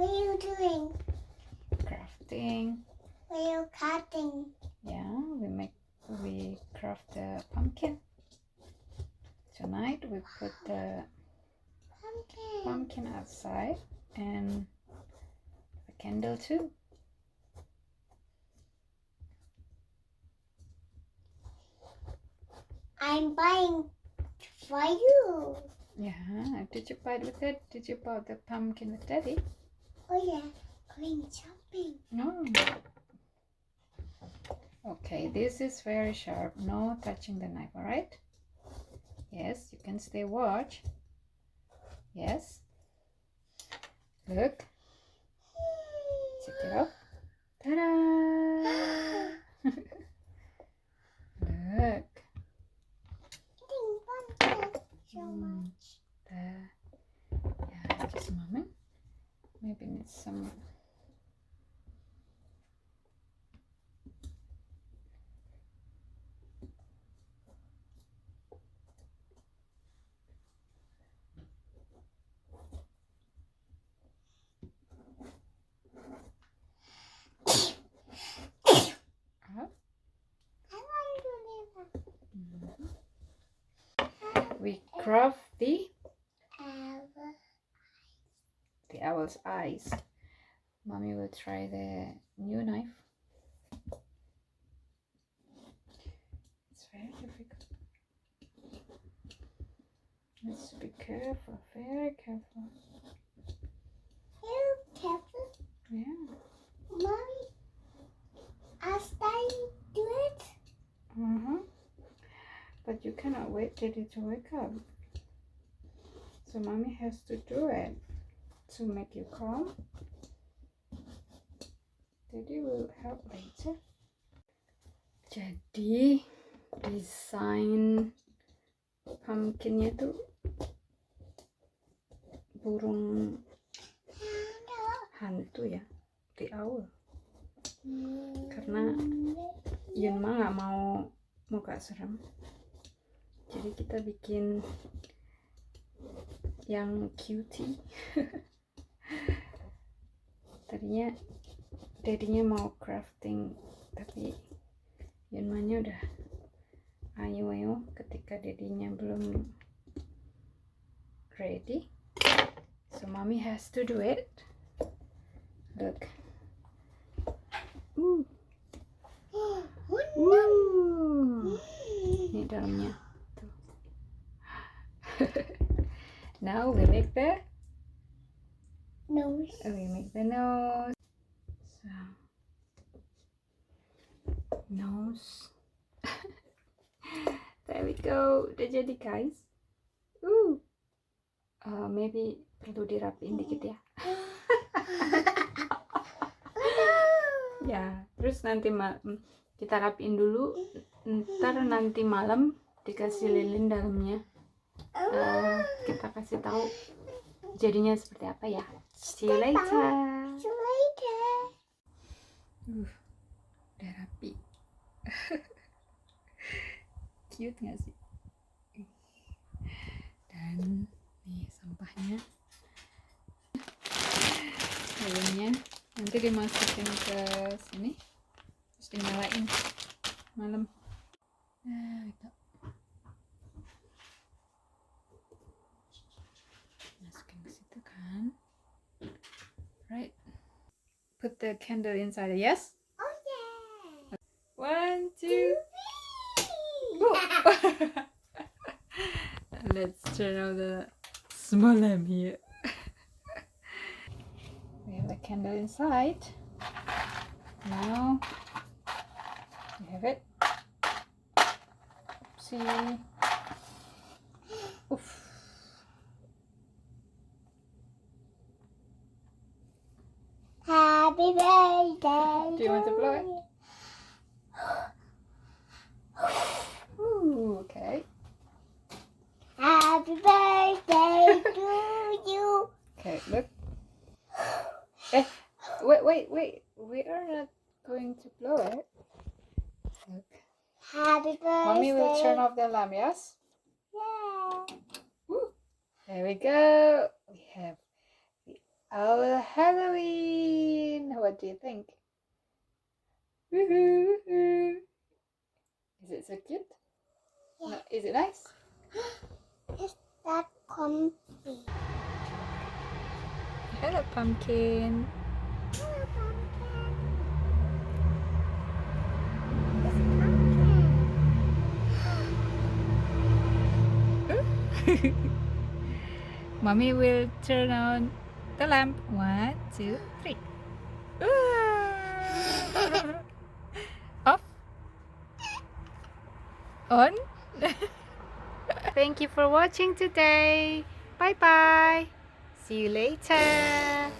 What are you doing? Crafting. What are you cutting? Yeah, we craft the pumpkin. Tonight we put the pumpkin outside and the candle too. I'm buying for you. Yeah, did you buy it with it? Did you buy the pumpkin with Daddy? Oh yeah, going shopping. No. Okay, this is very sharp. No touching the knife, all right? Yes, you can stay watch. Yes. Look. Take it off. Ta-da! Look. So much. Yeah, just a moment. Maybe need some. We craft the owl's eyes. Mommy will try the new knife. It's very difficult. Let's be careful, very careful. You careful. Yeah. Mommy, ask Daddy do it. But you cannot wait Daddy to wake up. So Mommy has to do it to make you calm. Daddy will help later. Jadi desain pumpkinnya tuh burung hantu ya, the owl. Karena Yunma nggak mau muka serem, jadi kita bikin yang cutie. Tadinya Daddy-nya mau crafting, tapi Yunmanya udah ayo ketika Daddy-nya belum ready. So Mommy has to do it. Look. Ini dalamnya tuh. Now we make the nose. We make the nose. So nose. There we go. Udah jadi guys. Maybe perlu dirapiin dikit ya. Ya, terus nanti kita rapiin dulu. Ntar nanti malam dikasih lilin dalamnya. Kita kasih tahu jadinya seperti apa ya. See you later. See you later. Udah rapi. Cute gak sih? Dan nih sampahnya. Sayurnya nanti dimasukin ke sini, terus dinyalain malam. Gitu. Masukin ke situ kan. Right. Put the candle inside. Yes? Oh yeah. 1, 2. Go. Let's turn on the small lamp here. We have the candle inside. Now we have it. Oopsie. Oof. Happy birthday. Do you want to blow it? Ooh, okay. Happy birthday to you. Okay, look. Wait. We are not going to blow it. Look. Happy birthday. Mommy will turn off the lamp, yes? Yeah. Woo. There we go. We have the Our Halloween. What do you think? Woohoo! Is it so cute? Yeah. Is it nice? Is that comfy? Hello, pumpkin. Hello, pumpkin. It's pumpkin. Mommy will turn on the lamp. 1, 2, 3. Off. On. Thank you for watching today. Bye bye. See you later.